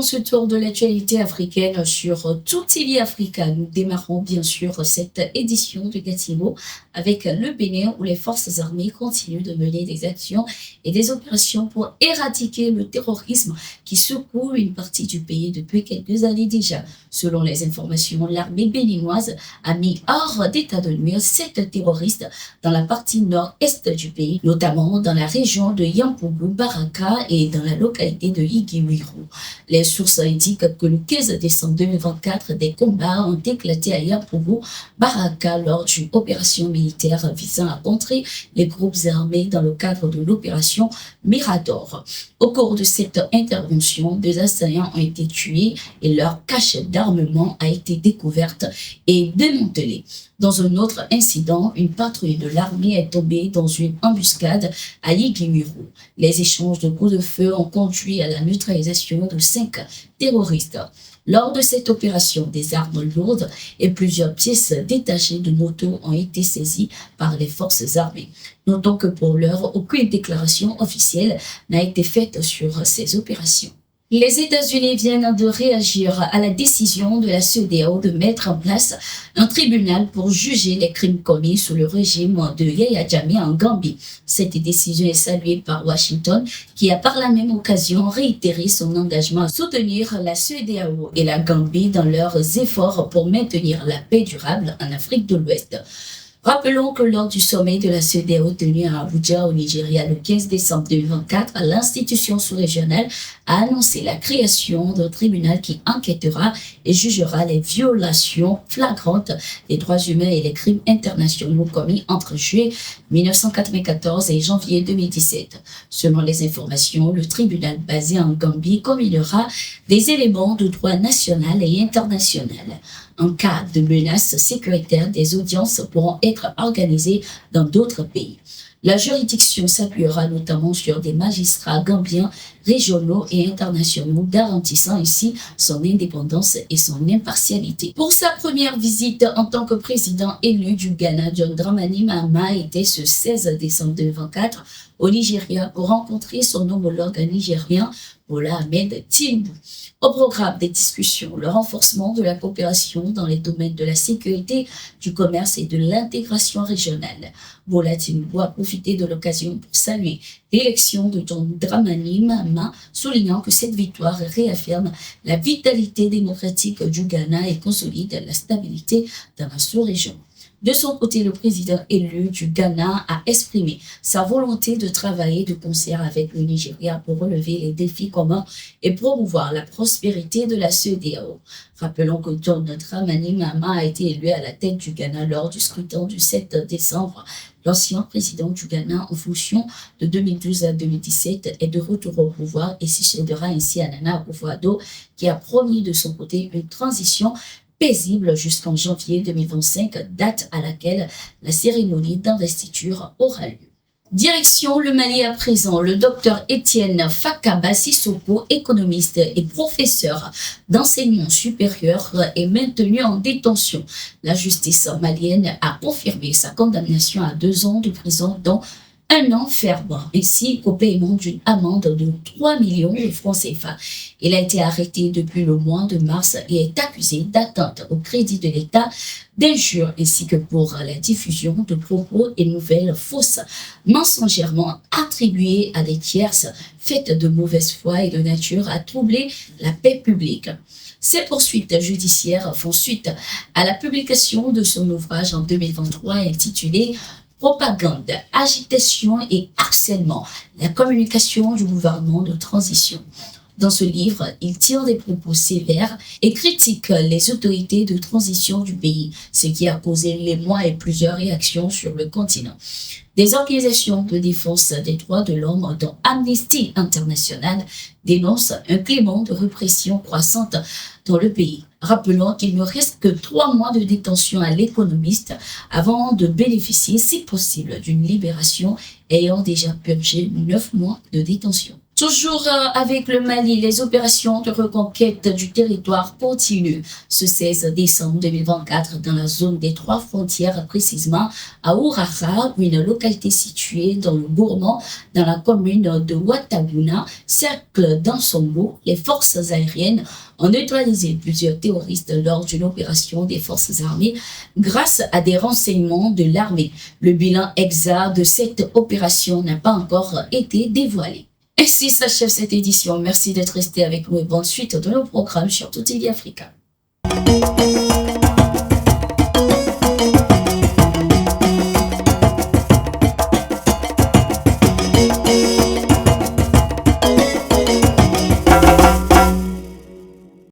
ce tour de l'actualité africaine sur Tout TV Africa. Nous démarrons bien sûr cette édition de Gatineau avec le Bénin où les forces armées continuent de mener des actions et des opérations pour éradiquer le terrorisme qui secoue une partie du pays depuis quelques années déjà. Selon les informations, l'armée béninoise a mis hors d'état de nuire 7 terroristes dans la partie nord-est du pays, notamment dans la région de Yampougou, Baraka et dans la localité de Higuiwiru. Les sources indiquent que le 15 décembre 2024, des combats ont éclaté à Yampougou, Baraka lors d'une opération militaire visant à contrer les groupes armés dans le cadre de l'opération Mirador. Au cours de cette intervention, 2 assaillants ont été tués et leur cache d'armement a été découverte et démantelée. Dans un autre incident, une patrouille de l'armée est tombée dans une embuscade à Yiguiwiru. Les échanges de coups de feu ont conduit à la neutralisation de 5 terroristes. Lors de cette opération, des armes lourdes et plusieurs pièces détachées de motos ont été saisies par les forces armées. Notons que pour l'heure, aucune déclaration officielle n'a été faite sur ces opérations. Les États-Unis viennent de réagir à la décision de la CEDEAO de mettre en place un tribunal pour juger les crimes commis sous le régime de Yahya Jammeh en Gambie. Cette décision est saluée par Washington, qui a par la même occasion réitéré son engagement à soutenir la CEDEAO et la Gambie dans leurs efforts pour maintenir la paix durable en Afrique de l'Ouest. Rappelons que lors du sommet de la CEDEAO tenu à Abuja au Nigeria le 15 décembre 2024, l'institution sous-régionale a annoncé la création d'un tribunal qui enquêtera et jugera les violations flagrantes des droits humains et les crimes internationaux commis entre juillet 1994 et janvier 2017. Selon les informations, le tribunal basé en Gambie combinera des éléments de droit national et international. En cas de menace sécuritaire, des audiences pourront être organisées dans d'autres pays. La juridiction s'appuiera notamment sur des magistrats gambiens, régionaux et internationaux, garantissant ici son indépendance et son impartialité. Pour sa première visite en tant que président élu du Ghana, John Dramani Mahama était ce 16 décembre 2024 au Nigeria pour rencontrer son homologue nigérien, Bola Ahmed Tinubu. Au programme des discussions, le renforcement de la coopération dans les domaines de la sécurité, du commerce et de l'intégration régionale. Bola Tinubu a profité de l'occasion pour saluer l'élection de John Dramani Mahama, soulignant que cette victoire réaffirme la vitalité démocratique du Ghana et consolide la stabilité dans la sous-région. De son côté, le président élu du Ghana a exprimé sa volonté de travailler de concert avec le Nigeria pour relever les défis communs et promouvoir la prospérité de la CEDEAO. Rappelons que John Dramani Mahama a été élu à la tête du Ghana lors du scrutin du 7 décembre. L'ancien président du Ghana en fonction de 2012 à 2017 est de retour au pouvoir et succédera ainsi à Nana Akufo-Addo qui a promis de son côté une transition paisible jusqu'en janvier 2025, date à laquelle la cérémonie d'investiture aura lieu. Direction le Mali à présent, le docteur Étienne Fakaba Sissoko, économiste et professeur d'enseignement supérieur, est maintenu en détention. La justice malienne a confirmé sa condamnation à 2 ans de prison, dont 1 an ferme, ainsi qu'au paiement d'une amende de 3 millions de francs CFA. Il a été arrêté depuis le mois de mars et est accusé d'atteinte au crédit de l'État, d'injures ainsi que pour la diffusion de propos et nouvelles fausses, mensongèrement attribuées à des tierces, faites de mauvaise foi et de nature à troubler la paix publique. Ces poursuites judiciaires font suite à la publication de son ouvrage en 2023 intitulé Propagande, agitation et harcèlement, la communication du gouvernement de transition. Dans ce livre, il tire des propos sévères et critique les autorités de transition du pays, ce qui a causé l'émoi et plusieurs réactions sur le continent. Des organisations de défense des droits de l'homme, dont Amnesty International, dénoncent un climat de répression croissante dans le pays. Rappelons qu'il ne reste que 3 mois de détention à l'économiste avant de bénéficier, si possible, d'une libération ayant déjà purgé 9 mois de détention. Toujours avec le Mali, les opérations de reconquête du territoire continuent. Ce 16 décembre 2024, dans la zone des trois frontières, précisément à Ourara, une localité située dans le Bourmont, dans la commune de Ouattaguna, cercle d'Ansongo, les forces aériennes ont neutralisé plusieurs terroristes lors d'une opération des forces armées grâce à des renseignements de l'armée. Le bilan exact de cette opération n'a pas encore été dévoilé. Ainsi s'achève cette édition. Merci d'être resté avec nous et bonne suite de nos programmes sur Tout TV Africa.